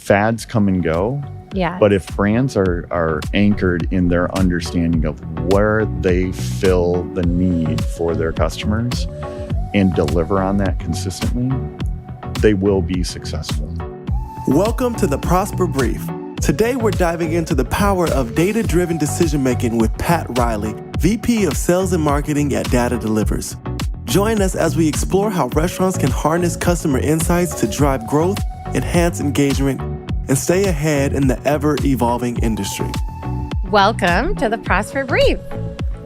fads come and go. Yeah. But if brands are anchored in their understanding of where they fill the need for their customers and deliver on that consistently, they will be successful. Welcome to the Prosper Brief. Today we're diving into the power of data-driven decision-making with Pat Riley, VP of Sales and Marketing at Data Delivers. Join us as we explore how restaurants can harness customer insights to drive growth, enhance engagement, and stay ahead in the ever-evolving industry. Welcome to the Prosper Brief.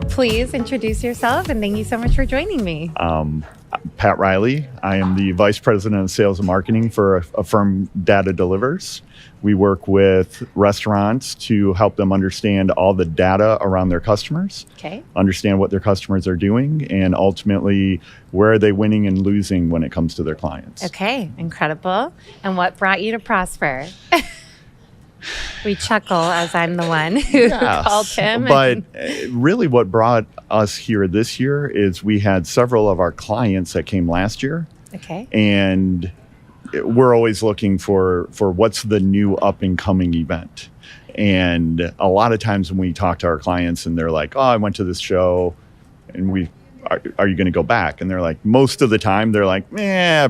Please introduce yourself, and thank you so much for joining me. Pat Riley. I am the Vice President of Sales and Marketing for a firm, Data Delivers. We work with restaurants to help them understand all the data around their customers, understand what their customers are doing, and ultimately where are they winning and losing when it comes to their clients. Okay, incredible. And what brought you to Prosper? We chuckle as I'm the one who called him. But really what brought us here this year is we had several of our clients that came last year. Okay. And we're always looking for what's the new up and coming event. And a lot of times when we talk to our clients and they're like, oh, I went to this show and are you going to go back? And they're like, most of the time they're like,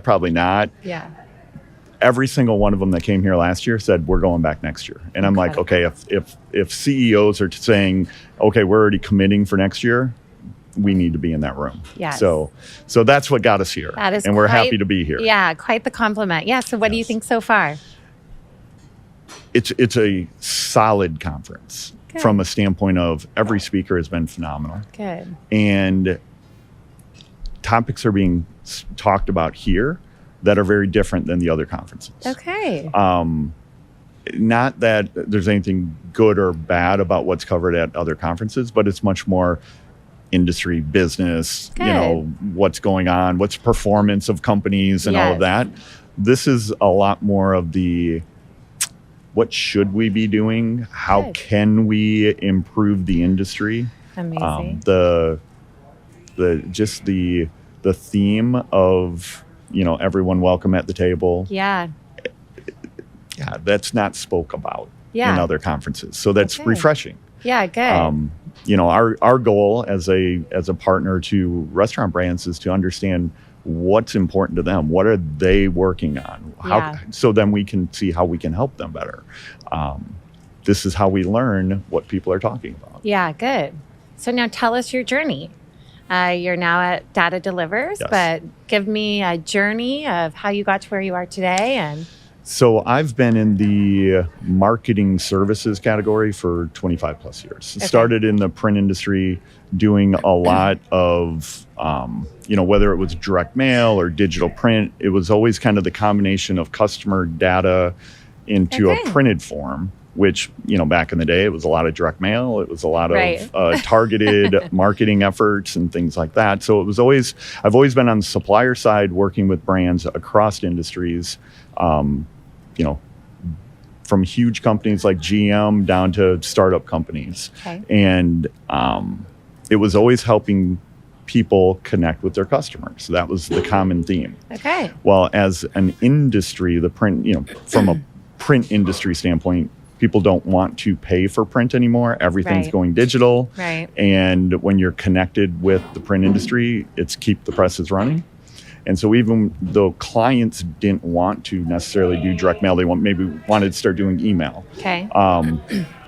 probably not. Yeah. Every single one of them that came here last year said, we're going back next year. And I'm like, okay, if CEOs are saying, okay, we're already committing for next year, we need to be in that room. Yes. So that's what got us here. That is and we're happy to be here. Yeah, quite the compliment. Yeah, so what do you think so far? It's a solid conference. Good. From a standpoint of every speaker has been phenomenal. Good. And topics are being talked about here that are very different than the other conferences. Okay. Not that there's anything good or bad about what's covered at other conferences, but it's much more industry, business, Good. What's going on, what's performance of companies and all of that. This is a lot more of the what should we be doing? How Good. can we improve the industry? Amazing. The theme of everyone welcome at the table. Yeah. Yeah, that's not spoke about in other conferences. So that's Okay. refreshing. Yeah, good. Our goal as a partner to restaurant brands is to understand what's important to them. What are they working on? So then we can see how we can help them better. This is how we learn what people are talking about. Yeah, good. So now tell us your journey. You're now at Data Delivers, Yes. but give me a journey of how you got to where you are today. And So I've been in the marketing services category for 25 plus years. Okay. Started in the print industry doing a lot of, whether it was direct mail or digital print, it was always kind of the combination of customer data into a printed form, which, back in the day, it was a lot of direct mail. It was a lot of targeted marketing efforts and things like that. So I've always been on the supplier side working with brands across industries, from huge companies like GM down to startup companies. Okay. And it was always helping people connect with their customers. That was the common theme. okay. Well, as an industry, the print, from a print industry standpoint, people don't want to pay for print anymore. Everything's Right. going digital. Right. And when you're connected with the print industry, it's keep the presses running. And so even though clients didn't want to necessarily do direct mail, they wanted to start doing email. Okay.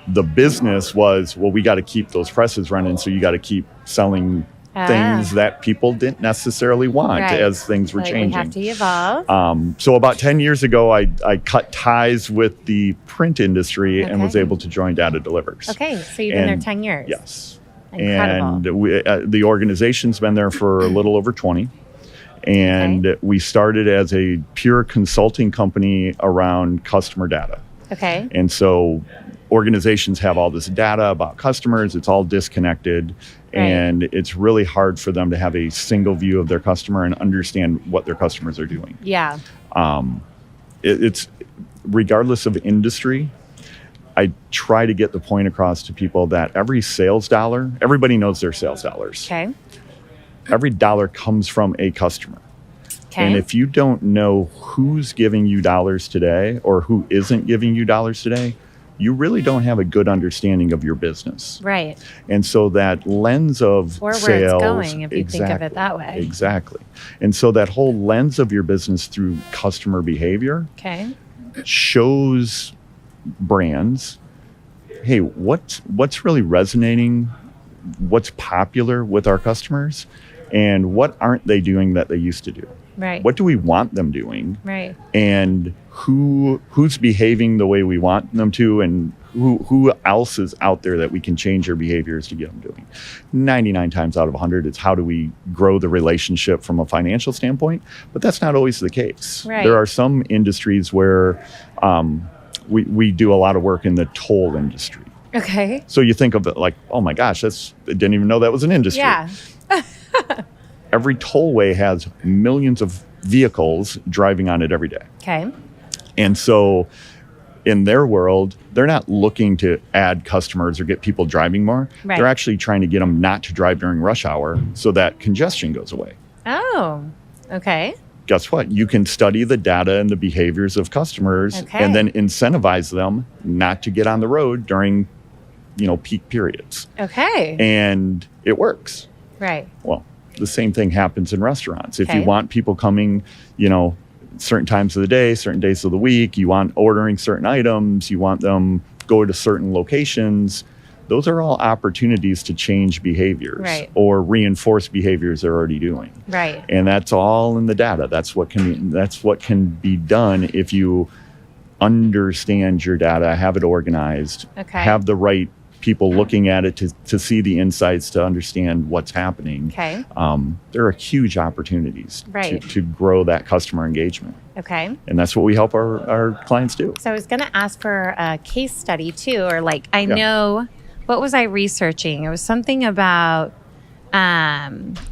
The business was, well, we got to keep those presses running. So you got to keep selling things that people didn't necessarily want as things were changing. We have to evolve. So about 10 years ago, I cut ties with the print industry and was able to join Data Delivers. Okay, so you've been there 10 years. Yes. Incredible. And the organization's been there for a little over 20. And we started as a pure consulting company around customer data. Okay. And so organizations have all this data about customers. It's all disconnected. And it's really hard for them to have a single view of their customer and understand what their customers are doing. Yeah. It's regardless of industry, I try to get the point across to people that every sales dollar, everybody knows their sales dollars. Okay. Every dollar comes from a customer. Okay. And if you don't know who's giving you dollars today or who isn't giving you dollars today, you really don't have a good understanding of your business. Right. And so that lens of Or where sales, it's going, if you think of it that way. Exactly. And so that whole lens of your business through customer behavior Okay. shows brands, hey, what's really resonating, what's popular with our customers, and what aren't they doing that they used to do? Right. What do we want them doing? Right. And who's behaving the way we want them to, and who else is out there that we can change their behaviors to get them doing. 99 times out of 100, it's how do we grow the relationship from a financial standpoint, but that's not always the case. Right. There are some industries where we do a lot of work in the toll industry. Okay. So you think of it like, oh my gosh, I didn't even know that was an industry. Yeah. Every tollway has millions of vehicles driving on it every day. Okay. And so in their world, they're not looking to add customers or get people driving more. Right. They're actually trying to get them not to drive during rush hour so that congestion goes away. Oh, okay. Guess what? You can study the data and the behaviors of customers Okay. and then incentivize them not to get on the road during, peak periods. Okay. And it works. Right. Well, the same thing happens in restaurants. If you Okay. want people coming, certain times of the day, certain days of the week, you want ordering certain items, you want them go to certain locations, those are all opportunities to change behaviors Right. or reinforce behaviors they're already doing. Right. And that's all in the data. That's what can be done if you understand your data, have it organized, Okay. have the right people looking at it to see the insights, to understand what's happening. Okay. There are huge opportunities Right. to grow that customer engagement. Okay. And that's what we help our clients do. So I was going to ask for a case study too, or I know, what was I researching? It was something about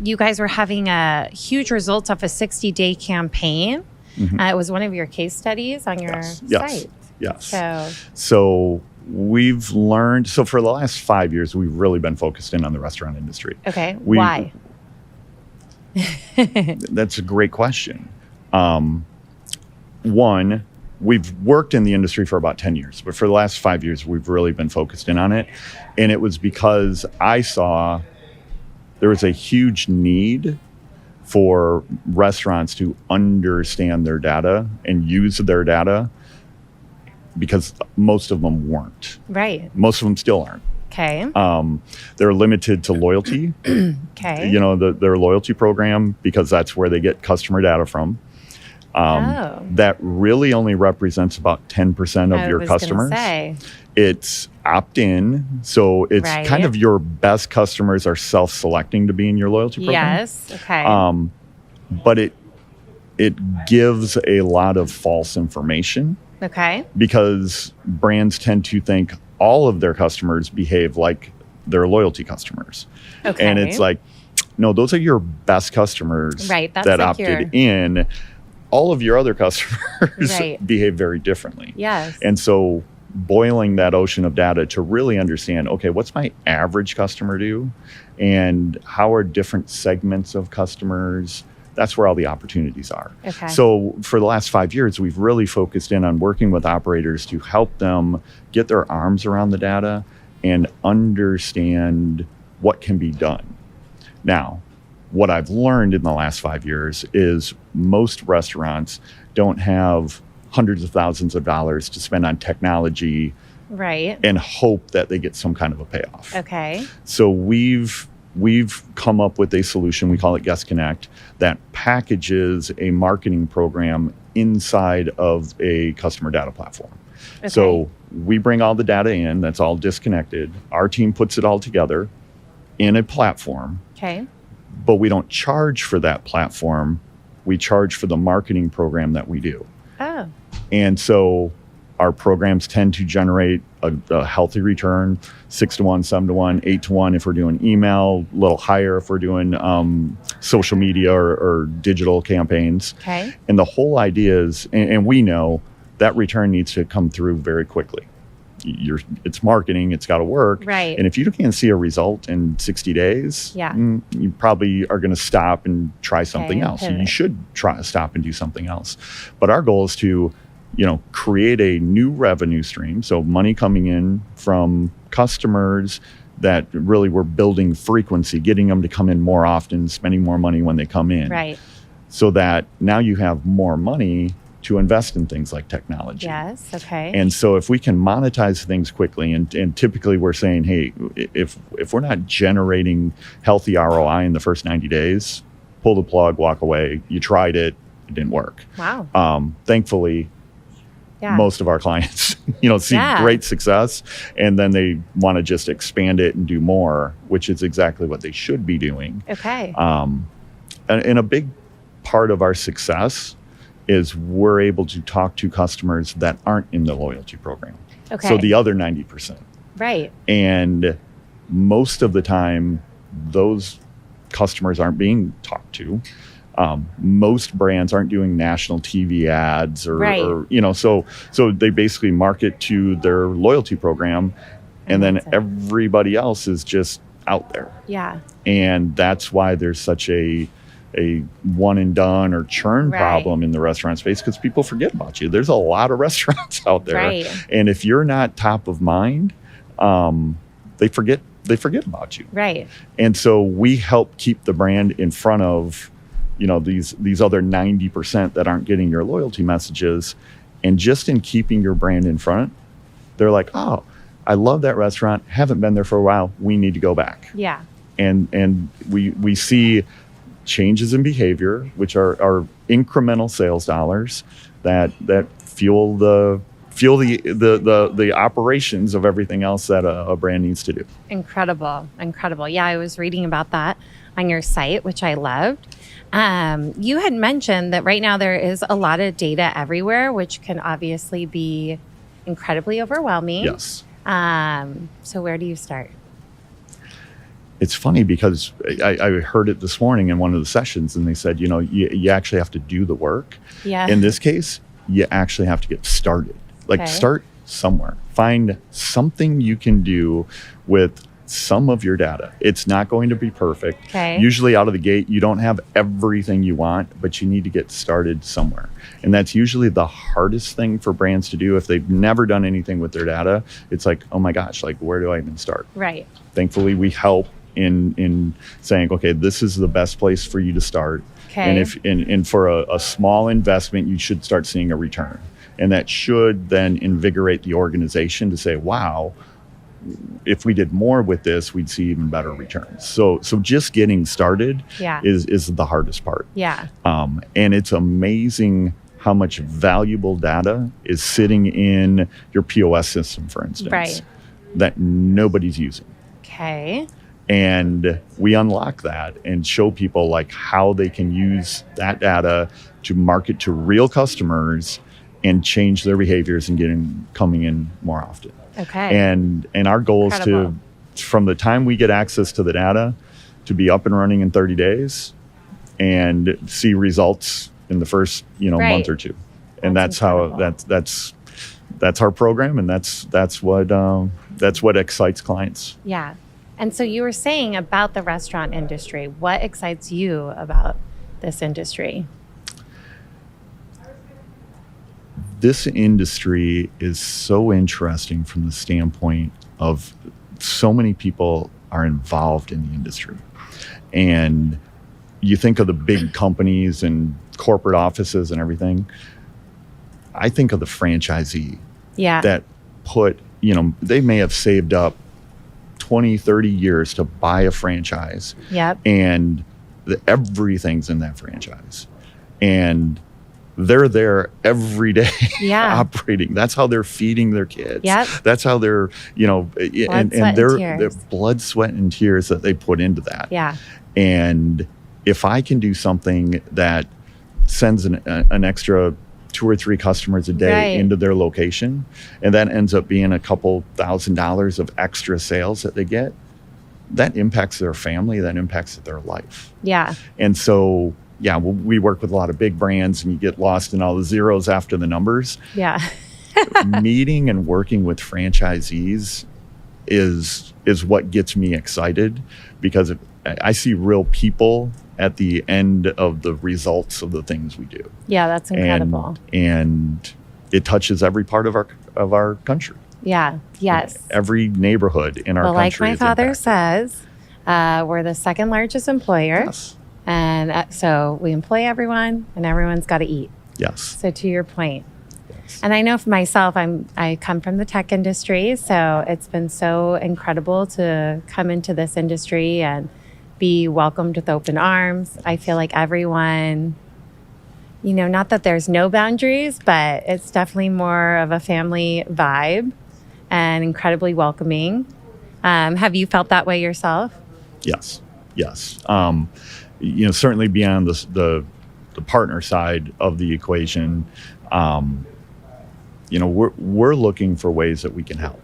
you guys were having a huge results off a 60-day campaign. Mhm. It was one of your case studies on your site. Yes. So, So we've learned, for the last 5 years, we've really been focused in on the restaurant industry. okay. We- Why? That's a great question. One, we've worked in the industry for about 10 years, but for the last 5 years, we've really been focused in on it. And it was because I saw there was a huge need for restaurants to understand their data and use their data, because most of them weren't. Right. Most of them still aren't. Okay. They're limited to loyalty, Okay. their loyalty program, because that's where they get customer data from. Oh. That really only represents about 10% of I your was gonna customers. say. It's opt-in, so it's Right. kind of your best customers are self-selecting to be in your loyalty program. Yes. Okay. But it gives a lot of false information, okay. because brands tend to think all of their customers behave like their loyalty customers. Okay. And it's like, no, those are your best customers Right, that's that like opted in. All of your other customers Right. behave very differently. Yes. And so boiling that ocean of data to really understand, okay, what's my average customer do? And how are different segments of customers? That's where all the opportunities are. Okay. So for the last 5 years, we've really focused in on working with operators to help them get their arms around the data and understand what can be done. Now, what I've learned in the last 5 years is most restaurants don't have hundreds of thousands of dollars to spend on technology right. and hope that they get some kind of a payoff. Okay. So we've come up with a solution, we call it Guest Connect, that packages a marketing program inside of a customer data platform. Okay. So we bring all the data in, that's all disconnected. Our team puts it all together in a platform, Okay. but we don't charge for that platform. We charge for the marketing program that we do. Oh. And so our programs tend to generate a healthy return, 6 to 1, 7 to 1, 8 to 1 if we're doing email, a little higher if we're doing social media or digital campaigns. Okay. And the whole idea is, and we know that return needs to come through very quickly. it's marketing, it's got to work. Right. And if you can't see a result in 60 days, Yeah. You probably are going to stop and try something and else. So you pivot. should stop and do something else. But our goal is to, create a new revenue stream. So money coming in from customers that really we're building frequency, getting them to come in more often, spending more money when they come in. Right. So that now you have more money to invest in things like technology. Yes. Okay. And so if we can monetize things quickly, and typically we're saying, hey, if we're not generating healthy ROI in the first 90 days, pull the plug, walk away. You tried it, it didn't work. Wow. Thankfully, Yeah. most of our clients, see Yeah. great success, and then they want to just expand it and do more, which is exactly what they should be doing. Okay. And a big part of our success is we're able to talk to customers that aren't in the loyalty program. Okay. So the other 90%. Right. And most of the time, those customers aren't being talked to. Most brands aren't doing national TV ads Right. so they basically market to their loyalty program, and then that's it. everybody else is just out there. Yeah. And that's why there's such a one and done or churn Right. problem in the restaurant space, because people forget about you. There's a lot of restaurants out there. Right. And if you're not top of mind, they forget about you. Right. And so we help keep the brand in front of, these other 90% that aren't getting your loyalty messages. And just in keeping your brand in front, they're like, oh, I love that restaurant. Haven't been there for a while. We need to go back. Yeah. And we see changes in behavior, which are incremental sales dollars that fuel the operations of everything else that a brand needs to do. Incredible. Yeah, I was reading about that on your site, which I loved. You had mentioned that right now there is a lot of data everywhere, which can obviously be incredibly overwhelming. Yes. So where do you start? It's funny because I heard it this morning in one of the sessions, and they said, you actually have to do the work. Yeah. In this case, you actually have to get started. Okay. Start somewhere. Find something you can do with some of your data. It's not going to be perfect. Okay. Usually out of the gate, you don't have everything you want, but you need to get started somewhere. And that's usually the hardest thing for brands to do. If they've never done anything with their data, it's like, oh my gosh, where do I even start? Right. Thankfully, we help in saying, okay, this is the best place for you to start. Okay. And for a small investment, you should start seeing a return. And that should then invigorate the organization to say, wow, if we did more with this, we'd see even better returns. So just getting started Yeah. is the hardest part. Yeah. And it's amazing how much valuable data is sitting in your POS system, for instance, Right. that nobody's using. Okay. And we unlock that and show people how they can use that data to market to real customers and change their behaviors and coming in more often. Okay. And our goal is Incredible. from the time we get access to the data, to be up and running in 30 days and see results in the first Right. month or two. And That's that's how incredible. that's our program, and that's what excites clients. Yeah. And so you were saying about the restaurant industry. What excites you about this industry? This industry is so interesting from the standpoint of so many people are involved in the industry. And you think of the big companies and corporate offices and everything. I think of the franchisee Yeah. that they may have saved up 20, 30 years to buy a franchise, Yep. and everything's in that franchise. And they're there every day Yeah. operating. That's how they're feeding their kids. Yep. That's how they're, sweat, and and their tears. blood, sweat, and tears that they put into that. Yeah. And if I can do something that sends an extra 2 or 3 customers a day Right. into their location, and that ends up being a couple $1,000s of extra sales that they get, that impacts their family, that impacts their life. Yeah. And so, we work with a lot of big brands, and you get lost in all the zeros after the numbers. Yeah. meeting and working with franchisees is what gets me excited, because I see real people at the end of the results of the things we do. Yeah, that's incredible. And it touches every part of our country. Yeah. Yes. Every neighborhood in our Well, like country. my is father impacted. says, we're the second largest employer. Yes. And so we employ everyone, and everyone's got to eat. Yes. So to your point. And I know for myself, I come from the tech industry, so it's been so incredible to come into this industry and be welcomed with open arms. I feel like everyone, not that there's no boundaries, but it's definitely more of a family vibe and incredibly welcoming. Have you felt that way yourself? Yes. Certainly beyond the partner side of the equation, we're looking for ways that we can help.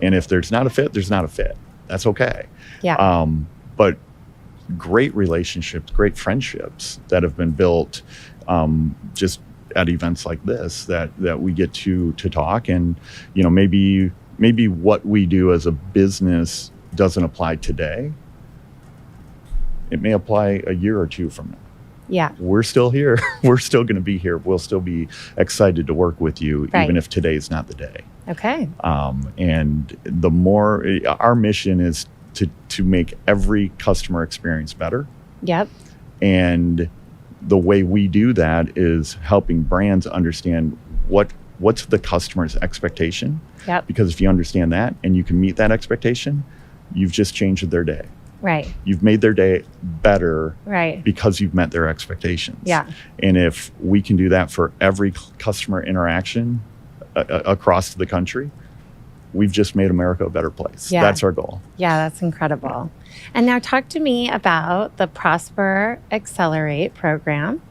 And if there's not a fit, there's not a fit. That's okay. Yeah. But great relationships, great friendships that have been built just at events like this that we get to talk, and maybe what we do as a business doesn't apply today. It may apply a year or two from now. Yeah. We're still here. We're still going to be here. We'll still be excited to work with you, Right. even if today's not the day. Okay. And the more, our mission is to make every customer experience better. Yep. And the way we do that is helping brands understand what's the customer's expectation. Yep. Because if you understand that and you can meet that expectation, you've just changed their day. Right. You've made their day better Right. because you've met their expectations. Yeah. And if we can do that for every customer interaction across the country, we've just made America a better place. Yeah. That's our goal. Yeah, that's incredible. And now talk to me about the Prosper Accelerate program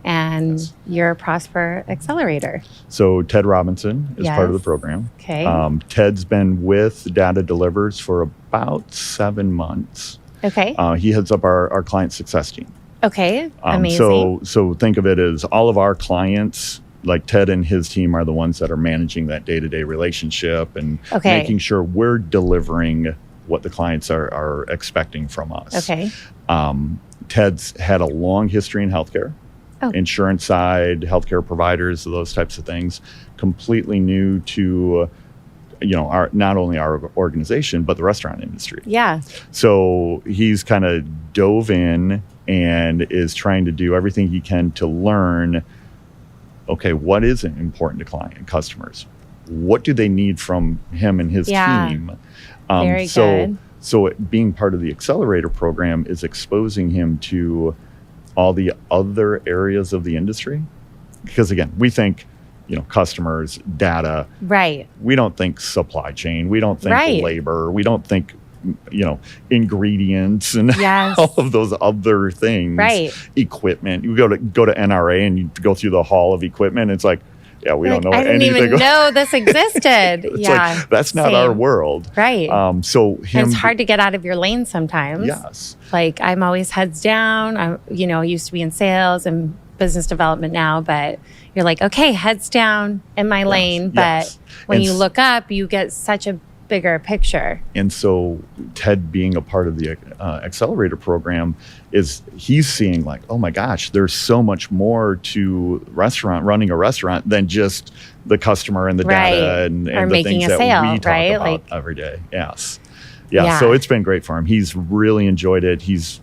and your Prosper Accelerator. So Ted Robinson is part of the Yes. program. Okay. Ted's been with Data Delivers for about 7 months. Okay. He heads up our client success team. Okay. Amazing. So think of it as all of our clients, like Ted and his team, are the ones that are managing that day-to-day relationship and Okay. making sure we're delivering what the clients are expecting from us. Okay. Ted's had a long history in healthcare, Oh. insurance side, healthcare providers, those types of things. Completely new to, our not only our organization but the restaurant industry. Yeah. So he's kind of dove in and is trying to do everything he can to learn, okay, what is important to customers? What do they need from him and his Yeah. team? Very good. So being part of the Accelerator program is exposing him to all the other areas of the industry. Because again, we think, customers, data. Right. We don't think supply chain. We don't think Right. labor. We don't think, ingredients and Yes. all of those other things. Right. Equipment. You go to NRA and you go through the hall of equipment. It's like, yeah, we don't know I didn't anything. even know this existed. It's Yeah. like, that's not our Same. world. Right. So And him. it's hard to get out of your lane sometimes. Yes. Like I'm always heads down. I used to be in sales and business development now, but you're like, okay, heads down in my lane. But yes. when And you look up, you get such a bigger picture. And so Ted being a part of the Accelerator program he's seeing like, oh my gosh, there's so much more to running a restaurant than just the customer and the Right. data and Or the making things a that sale, we talk right? about Like- every day. Yes. Yeah. Yeah. So it's been great for him. He's really enjoyed it. He's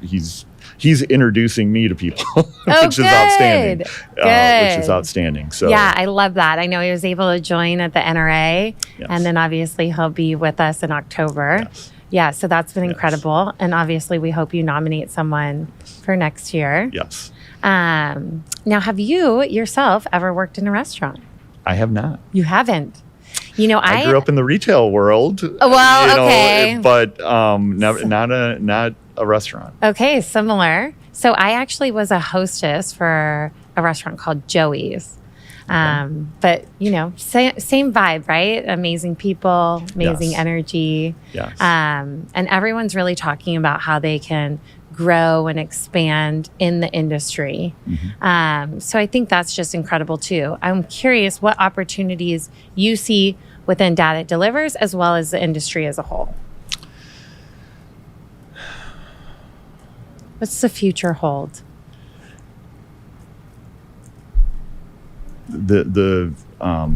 introducing me to people, which is outstanding. Good. Which is Good. outstanding. So Yeah, I love that. I know he was able to join at the NRA, Yes. and then obviously he'll be with us in October. Yes. Yeah, so that's been Yes. incredible. And obviously, we hope you nominate someone for next year. Yes. Now, have you yourself ever worked in a restaurant? I have not. You haven't. I grew up in the retail world. Well, okay. But never, not a restaurant. Okay, similar. So I actually was a hostess for a restaurant called Joey's. But, same vibe, right? Amazing people, amazing Yes. energy. Yes. And everyone's really talking about how they can grow and expand in the industry. Mm-hmm. So I think that's just incredible too. I'm curious what opportunities you see within Data Delivers as well as the industry as a whole. What's the future hold? The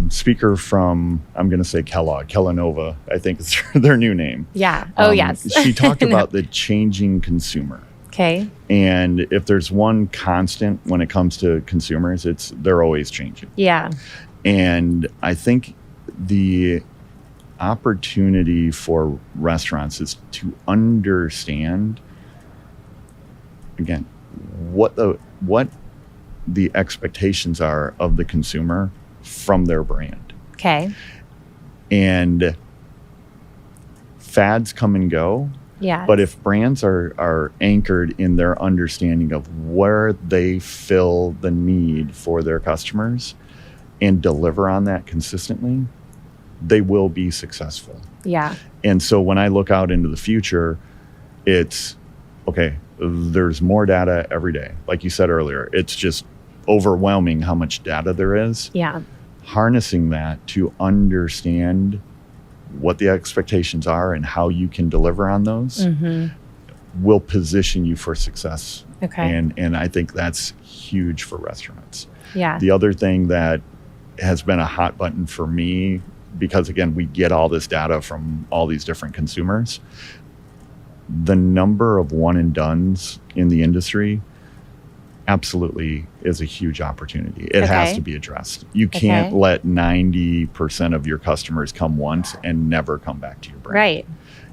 speaker from, I'm going to say Kellanova, I think is their new name. Yeah. Oh, yes. She talked about the changing consumer. Okay. And if there's one constant when it comes to consumers, they're always changing. Yeah. And I think the opportunity for restaurants is to understand, again, what the expectations are of the consumer from their brand. Okay. And fads come and go. Yeah. But if brands are anchored in their understanding of where they fill the need for their customers and deliver on that consistently, they will be successful. Yeah. And so when I look out into the future, it's, okay, there's more data every day. Like you said earlier, it's just overwhelming how much data there is. Yeah. Harnessing that to understand what the expectations are and how you can deliver on those will position you for success. Okay. And I think that's huge for restaurants. Yeah. The other thing that has been a hot button for me, because again, we get all this data from all these different consumers, the number of one and dones in the industry absolutely is a huge opportunity. It has to be addressed. You can't let 90% of your customers come once and never come back to your brand. Right.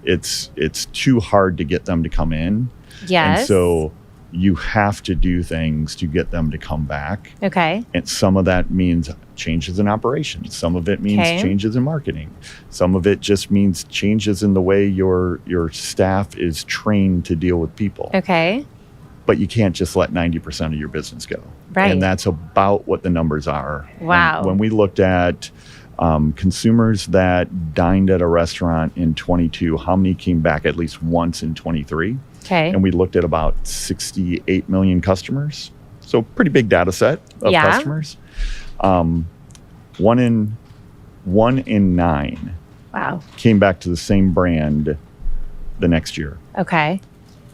It's too hard to get them to come in. Yes. And so you have to do things to get them to come back. Okay. And some of that means changes in operations. Some of it means changes in marketing. Some of it just means changes in the way your staff is trained to deal with people. Okay. But you can't just let 90% of your business go. Right. And that's about what the numbers are. Wow. When we looked at consumers that dined at a restaurant in 22, how many came back at least once in 23? Okay. And we looked at about 68 million customers. So pretty big data set of customers. One in 9 Wow. came back to the same brand the next year, Okay.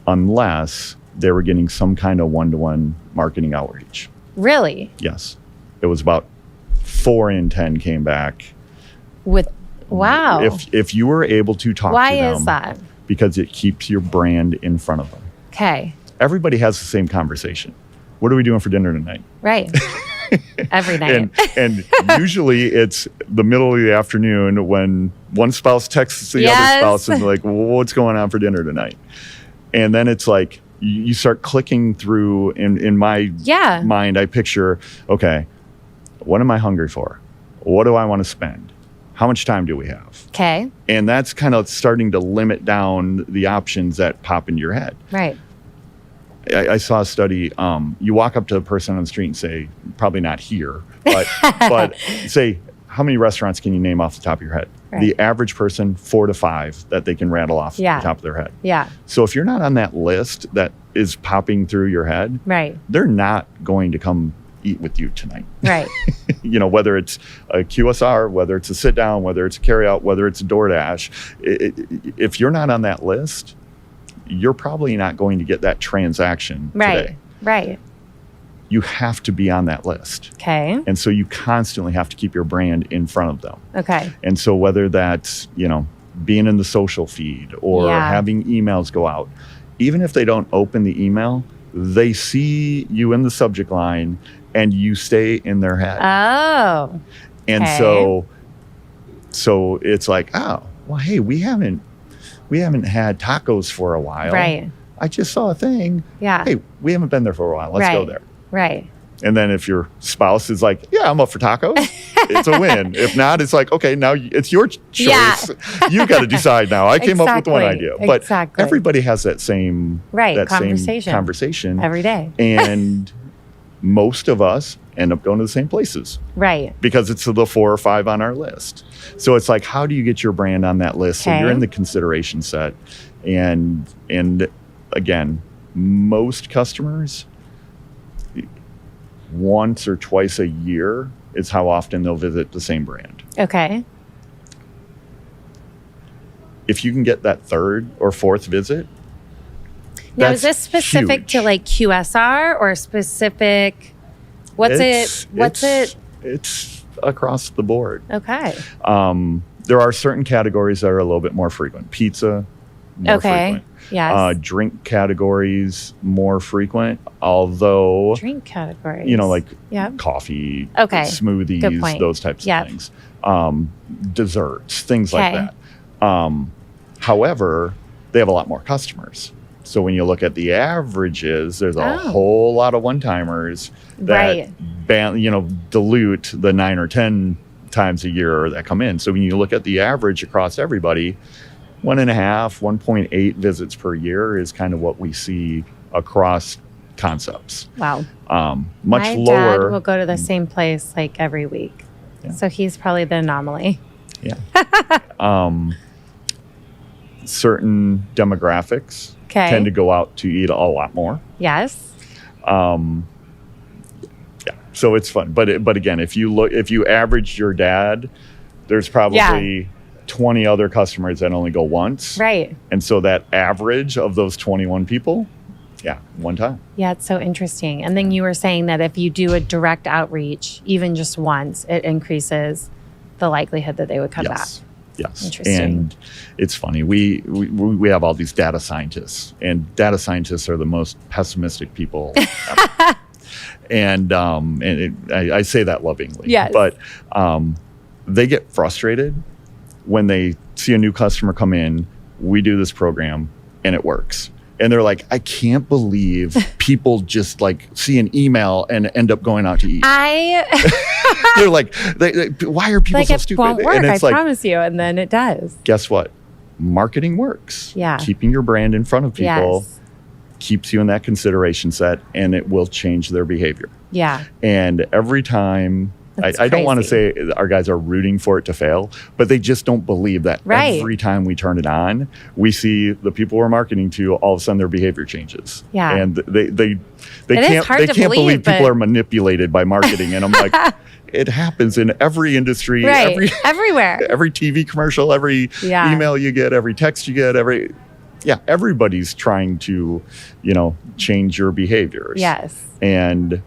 unless they were getting some kind of one-to-one marketing outreach. Really? Yes. It was about 4 in 10 came back. Wow. If you were able to talk to them. Why is that? Because it keeps your brand in front of them. Okay. Everybody has the same conversation. What are we doing for dinner tonight? Right. Every night. And usually it's the middle of the afternoon when one spouse texts the other spouse and like, well, what's going on for dinner tonight? And then it's like, you start clicking through in my mind, I picture, okay, what am I hungry for? What do I want to spend? How much time do we have? Okay. And that's kind of starting to limit down the options that pop into your head. Right. I saw a study, you walk up to a person on the street and say, probably not here, but say, how many restaurants can you name off the top of your head? Right. The average person, 4 to 5 that they can rattle off the top of their head. Yeah. So if you're not on that list that is popping through your head, right, they're not going to come eat with you tonight. Right. Whether it's a QSR, whether it's a sit down, whether it's a carry out, whether it's a DoorDash, if you're not on that list, you're probably not going to get that transaction today. Right. You have to be on that list. Okay. And so you constantly have to keep your brand in front of them. Okay. And so whether that's, being in the social feed or having emails go out, even if they don't open the email, they see you in the subject line and you stay in their head. Oh. And so it's like, oh, well, hey, we haven't had tacos for a while. Right. I just saw a thing. Yeah. Hey, we haven't been there for a while. Let's go there. Right. And then if your spouse is like, yeah, I'm up for tacos, it's a win. If not, it's like, okay, now it's your choice. Yeah. You got to decide now. I came up with one idea. But everybody has that same conversation every day. And most of us end up going to the same places. Right. Because it's the 4 or 5 on our list. So it's like, how do you get your brand on that list? So you're in the consideration set. And again, most customers, once or twice a year is how often they'll visit the same brand. Okay. If you can get that third or fourth visit, Now, is that's this specific huge. to like QSR or specific? It's across the board. Okay. There are certain categories that are a little bit more frequent. Pizza, more Okay. frequent. Yes. Drink categories, more frequent. Although, Drink categories. like Yep. coffee, Okay. smoothies, Good point. those types Yep. of things. Desserts, things like Okay. that. However, they have a lot more customers. So when you look at the averages, there's a whole lot of one-timers that Right. dilute the 9 or 10 times a year that come in. So when you look at the average across everybody, 1.5, 1.8 visits per year is kind of what we see across concepts. Wow. Much My lower. dad will go to the same place like every week. Yeah. So he's probably the anomaly. Yeah. Certain demographics Okay. tend to go out to eat a lot more. Yes. Yeah, so it's fun. But again, if you average your dad, there's probably 20 other customers that only go once. Right. And so that average of those 21 people, one time. Yeah, it's so interesting. And then you were saying that if you do a direct outreach, even just once, it increases the likelihood that they would come back. Yes. Interesting. And it's funny. We have all these data scientists, and data scientists are the most pessimistic people ever. I say that lovingly. Yes. But they get frustrated when they see a new customer come in. We do this program, and it works. And they're like, I can't believe people just like see an email and end up going out to eat. They're like, why are people like so it stupid? won't work, And I it's like, promise you. And then it does. guess what? Marketing works. Yeah. Keeping your brand in front of people Yes. keeps you in that consideration set, and it will change their behavior. Yeah. And every time, That's I don't want to crazy. say our guys are rooting for it to fail, but they just don't believe that Right. every time we turn it on, we see the people we're marketing to, all of a sudden their behavior changes. Yeah. And they It can't is hard they to can't believe, people but- are manipulated by marketing. And I'm like, it happens in every industry, Right. Everywhere. every TV commercial, every Yeah. email you get, every text you get, everybody's trying to, change your behaviors. Yes. And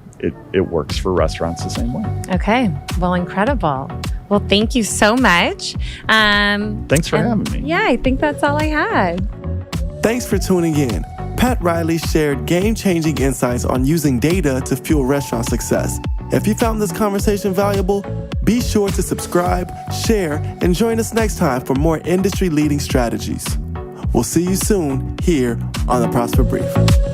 it works for restaurants the same way. Okay. Well, incredible. Well, thank you so much. Thanks for having me. Yeah, I think that's all I had. Thanks for tuning in. Pat Riley shared game-changing insights on using data to fuel restaurant success. If you found this conversation valuable, be sure to subscribe, share, and join us next time for more industry-leading strategies. We'll see you soon here on The Prosper Brief.